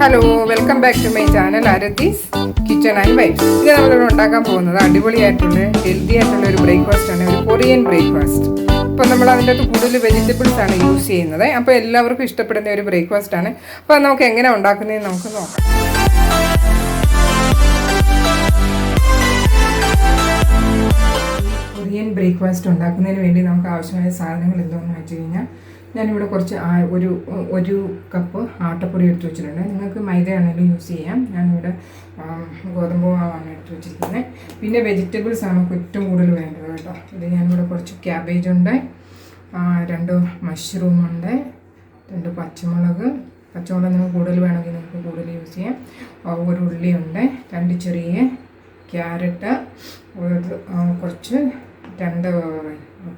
Hello, welcome back to my channel Aarathi's kitchen and vibes. ഇത് നമ്മളിവിടെ ഉണ്ടാക്കാൻ പോകുന്നത് അടിപൊളിയായിട്ടുള്ള ഹെൽത്തി ആയിട്ടുള്ള ഒരു ബ്രേക്ക്ഫാസ്റ്റ് ആണ്, ഒരു കൊറിയൻ ബ്രേക്ക്ഫാസ്റ്റ്. അപ്പോൾ നമ്മൾ അതിൻ്റെ അകത്ത് കൂടുതൽ വെജിറ്റബിൾസ് ആണ് യൂസ് ചെയ്യുന്നത്. അപ്പോൾ എല്ലാവർക്കും ഇഷ്ടപ്പെടുന്ന ഒരു ബ്രേക്ക്ഫാസ്റ്റ് ആണ്. അപ്പോൾ നമുക്ക് എങ്ങനെ ഉണ്ടാക്കുന്നതെന്ന് നമുക്ക് നോക്കാം. കൊറിയൻ ബ്രേക്ക്ഫാസ്റ്റ് ഉണ്ടാക്കുന്നതിന് വേണ്ടി നമുക്ക് ആവശ്യമായ സാധനങ്ങൾ എന്താണെന്ന് വെച്ച് കഴിഞ്ഞാൽ, ഞാനിവിടെ കുറച്ച് ഒരു കപ്പ് ആട്ടപ്പൊടി എടുത്ത് വെച്ചിട്ടുണ്ട്. നിങ്ങൾക്ക് മൈദ ആണെങ്കിലും യൂസ് ചെയ്യാം. ഞാനിവിടെ ഗോതമ്പ് മാവാണ് എടുത്ത് വെച്ചിരിക്കുന്നത്. പിന്നെ വെജിറ്റബിൾസ് ആണ് ഏറ്റവും കൂടുതൽ വേണ്ടത് കേട്ടോ. ഇത് ഞാനിവിടെ കുറച്ച് ക്യാബേജ് ഉണ്ട്, 2 മഷ്റൂം ഉണ്ട്, 2 പച്ചമുളക് നിങ്ങൾക്ക് കൂടുതൽ വേണമെങ്കിൽ നിങ്ങൾക്ക് കൂടുതൽ യൂസ് ചെയ്യാം. 1 ഉള്ളിയുണ്ട്, 2 ചെറിയ ക്യാരറ്റ്, കുറച്ച് 2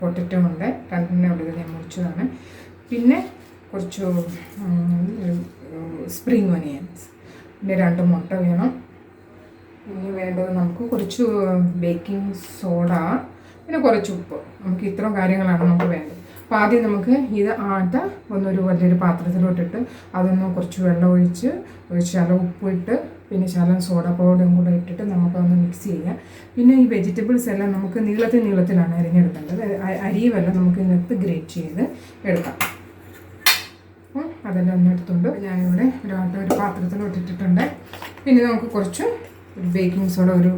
പൊട്ടറ്റോ ഉണ്ട്, 2 ഉള്ളത് ഞാൻ മുറിച്ചതാണ്. പിന്നെ കുറച്ച് സ്പ്രിംഗ് ഒനിയൻസ്, പിന്നെ 2 മുട്ട വേണം. പിന്നെ വേണ്ടത് നമുക്ക് കുറച്ച് ബേക്കിംഗ് സോഡ, പിന്നെ കുറച്ച് ഉപ്പ്. നമുക്ക് ഇത്രയും കാര്യങ്ങളാണ് നമുക്ക് വേണ്ടത്. അപ്പോൾ ആദ്യം നമുക്ക് ഇത് ആട്ട ഒന്നൊരു വലിയൊരു പാത്രത്തിലോട്ടിട്ട് അതൊന്ന് കുറച്ച് വെള്ളം ഒഴിച്ച് ശകലം ഉപ്പിട്ട് പിന്നെ ശകലം സോഡ പൗഡറും കൂടെ ഇട്ടിട്ട് നമുക്കതൊന്ന് മിക്സ് ചെയ്യാം. പിന്നെ ഈ വെജിറ്റബിൾസ് എല്ലാം നമുക്ക് നീളത്തിലാണ് അരിഞ്ഞെടുക്കേണ്ടത്. അരിയുമെല്ലാം നമുക്ക് ഇതിനകത്ത് ഗ്രേറ്റ് ചെയ്ത് എടുക്കാം. അതെല്ലാം ഒന്ന് എടുത്തുകൊണ്ട് ഞാനിവിടെ ഒരു പാത്രത്തിലോട്ട് ഇട്ടിട്ടുണ്ട്. പിന്നെ നമുക്ക് കുറച്ച് ബേക്കിംഗ് സോഡ ഒരു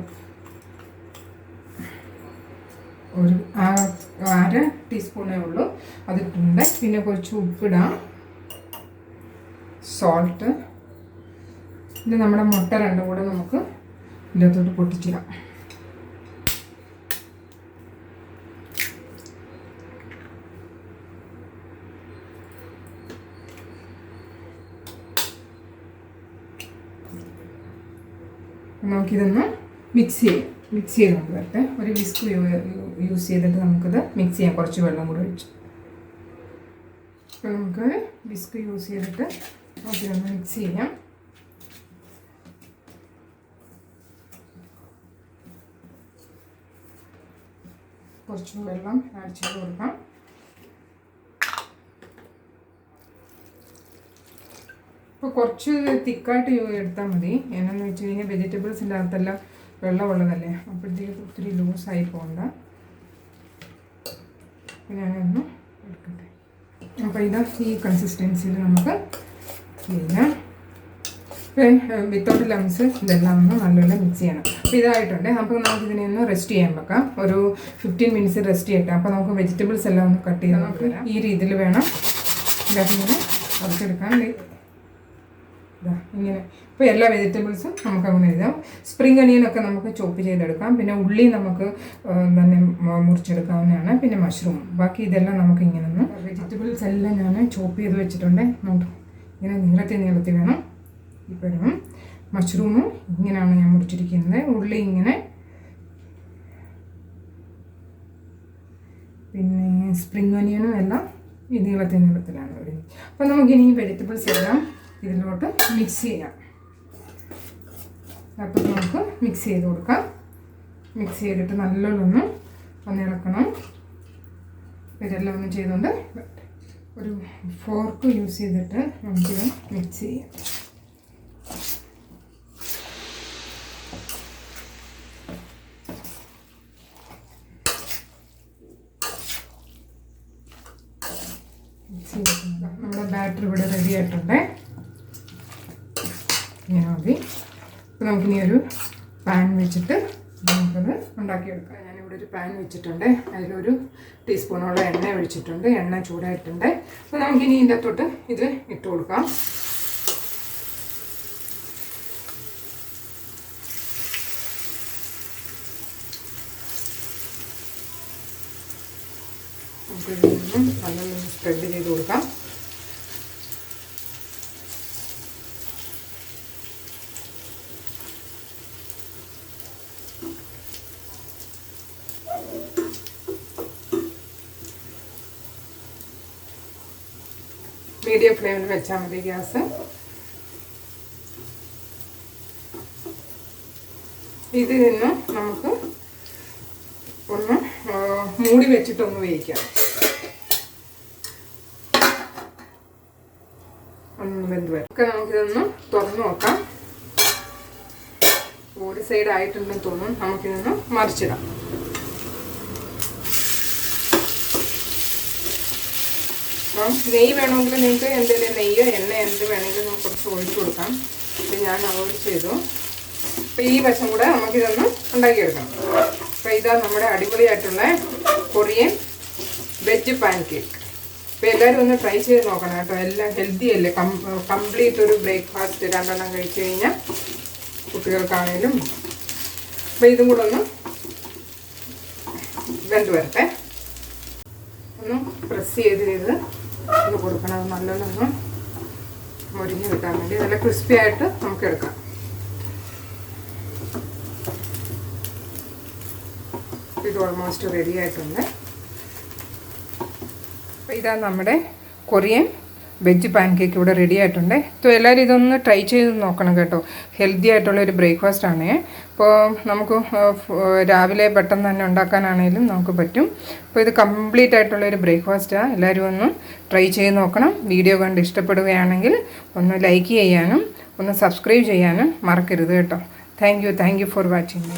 1/2 ടീസ്പൂണേ ഉള്ളൂ, അതിട്ടുണ്ട്. പിന്നെ കുറച്ച് ഉപ്പിടാം, സോൾട്ട്, പിന്നെ നമ്മുടെ മുട്ട 2 കൂടെ നമുക്ക് ഇതിനകത്തോട്ട് പൊട്ടിച്ചിടാം. നമുക്കിതൊന്ന് മിക്സ് ചെയ്തുകൊണ്ട് വരട്ടെ. ഒരു വിസ്ക് യൂസ് ചെയ്തിട്ട് നമുക്കിത് മിക്സ് ചെയ്യാം, കുറച്ച് വെള്ളം കൂടെ ഒഴിച്ച്. അപ്പോൾ നമുക്ക് വിസ്ക് യൂസ് ചെയ്തിട്ട് നമുക്കിതൊന്ന് മിക്സ് ചെയ്യാം. കുറച്ച് വെള്ളം ആഡ് ചെയ്ത് കൊടുക്കാം. അപ്പോൾ കുറച്ച് തിക്കായിട്ട് എടുത്താൽ മതി. എന്നാന്ന് വെച്ച് കഴിഞ്ഞാൽ വെജിറ്റബിൾസിൻ്റെ അകത്തെല്ലാം വെള്ളമുള്ളതല്ലേ, അപ്പോഴത്തേക്ക് ഒത്തിരി ലൂസായി പോകണ്ട. ഞാനൊന്ന് എടുക്കട്ടെ. അപ്പോൾ ഈ കൺസിസ്റ്റൻസിയിൽ നമുക്ക് ചെയ്യാം. വിത്തൗട്ട് ലംസ് ഇതെല്ലാം ഒന്ന് നല്ലപോലെ മിക്സ് ചെയ്യണം. അപ്പോൾ ഇതായിട്ടുണ്ട്. അപ്പോൾ നമുക്കിതിനെ ഒന്ന് റെസ്റ്റ് ചെയ്യാൻ വെക്കാം. ഒരു 15 മിനിറ്റ്സ് റെസ്റ്റ് ചെയ്യട്ടെ. അപ്പോൾ നമുക്ക് വെജിറ്റബിൾസ് എല്ലാം ഒന്ന് കട്ട് ചെയ്ത് നമുക്ക് ഈ രീതിയിൽ വേണം ഇങ്ങനെ കുറച്ചെടുക്കാൻ. ഇങ്ങനെ ഇപ്പോൾ എല്ലാ വെജിറ്റബിൾസും നമുക്കങ്ങനെ എഴുതാം. സ്പ്രിംഗ് ഒനിയനൊക്കെ നമുക്ക് ചോപ്പ് ചെയ്തെടുക്കാം. പിന്നെ ഉള്ളി നമുക്ക് തന്നെ മുറിച്ചെടുക്കാവുന്നതാണ്. പിന്നെ മഷ്റൂം, ബാക്കി ഇതെല്ലാം നമുക്ക് ഇങ്ങനെ ഒന്ന് വെജിറ്റബിൾസ് എല്ലാം ഞാൻ ചോപ്പ് ചെയ്ത് വെച്ചിട്ടുണ്ട്. ഇങ്ങനെ നീളത്തിൽ വേണം. ഇപ്പോഴും മഷ്റൂമും ഇങ്ങനെയാണ് ഞാൻ മുറിച്ചിരിക്കുന്നത്. ഉള്ളി ഇങ്ങനെ, പിന്നെ സ്പ്രിംഗ് ഒനിയനും എല്ലാം ഈ നീളത്തിലാണ് വരുന്നത്. അപ്പോൾ നമുക്കിനി ഈ വെജിറ്റബിൾസ് എല്ലാം ഇതിലോട്ട് മിക്സ് ചെയ്യാം. അപ്പോൾ നമുക്ക് മിക്സ് ചെയ്ത് കൊടുക്കാം. മിക്സ് ചെയ്തിട്ട് നല്ലോണം ഒന്ന് ഇളക്കണം. ഇതെല്ലാം ഒന്ന് ചെയ്തുകൊണ്ട് ഒരു ഫോർക്ക് യൂസ് ചെയ്തിട്ട് നമുക്കിത് മിക്സ് ചെയ്യാം. മിക്സ് ചെയ്തിട്ടുണ്ട്. നമ്മുടെ ബാറ്റർ ഇവിടെ റെഡി ആയിട്ടുണ്ട്. ഇങ്ങനെ മതി. അപ്പോൾ നമുക്കിനി ഒരു പാൻ വെച്ചിട്ട് നമുക്കത് ഉണ്ടാക്കിയെടുക്കാം. ഞാനിവിടെ ഒരു പാൻ വെച്ചിട്ടുണ്ട്. അതിലൊരു ടീസ്പൂണോളം എണ്ണ ഒഴിച്ചിട്ടുണ്ട്. എണ്ണ ചൂടായിട്ടുണ്ട്. അപ്പോൾ നമുക്കിനി ഇതിൻ്റെ അകത്തോട്ട് ഇത് ഇട്ട് കൊടുക്കാം. നമുക്കിതൊന്ന് നല്ലോണം സ്പ്രെഡ് ചെയ്ത് കൊടുക്കാം. മീഡിയം ഫ്ലെയിമിൽ വെച്ചാൽ മതി ഗ്യാസ്. ഇതിൽ നിന്ന് നമുക്ക് ഒന്ന് മൂടി വെച്ചിട്ടൊന്ന് വേവിക്കാം. ഒന്ന് വെന്ത് വരും. ഒക്കെ നമുക്കിതൊന്ന് തുറന്ന് നോക്കാം. ഒരു സൈഡ് ആയിട്ടുണ്ടെന്ന് തോന്നും. നമുക്കിതൊന്ന് മറിച്ചിടാം. നെയ്യ് വേണമെങ്കിൽ നിങ്ങൾക്ക് എന്തെങ്കിലും നെയ്യോ എണ്ണ എന്ത് വേണമെങ്കിലും നമുക്ക് കുറച്ച് ഒഴിച്ച് കൊടുക്കാം. അപ്പം ഞാൻ അവോയ്ഡ് ചെയ്തു. അപ്പോൾ ഈ വശം കൂടെ നമുക്കിതൊന്ന് ഉണ്ടാക്കിയെടുക്കണം. അപ്പോൾ ഇതാ നമ്മുടെ അടിപൊളിയായിട്ടുള്ള കൊറിയൻ വെജ് പാൻകേക്ക്. അപ്പോൾ എല്ലാവരും ഒന്ന് ട്രൈ ചെയ്ത് നോക്കണം കേട്ടോ. എല്ലാം ഹെൽത്തി അല്ലേ. കംപ്ലീറ്റ് ഒരു ബ്രേക്ക്ഫാസ്റ്റ് 2 എണ്ണം കഴിച്ച് കഴിഞ്ഞാൽ കുട്ടികൾക്കാണേലും. അപ്പോൾ ഇതും കൂടെ ഒന്ന് വെന്ത് വരട്ടെ. ഒന്ന് പ്രസ് ചെയ്ത് ഒന്ന് കൊടുക്കണം. നല്ലോണം മുരിഞ്ഞ് കിട്ടാൻ വേണ്ടി നല്ല ക്രിസ്പി ആയിട്ട് നമുക്ക് എടുക്കാം. ഇത് ഓൾമോസ്റ്റ് റെഡി ആയിട്ടുണ്ട്. അപ്പോൾ ഇതാ നമ്മുടെ കൊറിയൻ വെജ് പാൻകേക്ക് ഇവിടെ റെഡി ആയിട്ടുണ്ട്. അപ്പോൾ എല്ലാവരും ഇതൊന്ന് ട്രൈ ചെയ്ത് നോക്കണം കേട്ടോ. ഹെൽത്തി ആയിട്ടുള്ളൊരു ബ്രേക്ക്ഫാസ്റ്റാണ്. അപ്പോൾ നമുക്ക് രാവിലെ പെട്ടെന്ന് തന്നെ ഉണ്ടാക്കാനാണെങ്കിലും നമുക്ക് പറ്റും. അപ്പോൾ ഇത് കംപ്ലീറ്റ് ആയിട്ടുള്ളൊരു ബ്രേക്ക്ഫാസ്റ്റാണ്. എല്ലാവരും ഒന്ന് ട്രൈ ചെയ്ത് നോക്കണം. വീഡിയോ കണ്ട് ഇഷ്ടപ്പെടുകയാണെങ്കിൽ ഒന്ന് ലൈക്ക് ചെയ്യാനും ഒന്ന് സബ്സ്ക്രൈബ് ചെയ്യാനും മറക്കരുത് കേട്ടോ. Thank you for watching.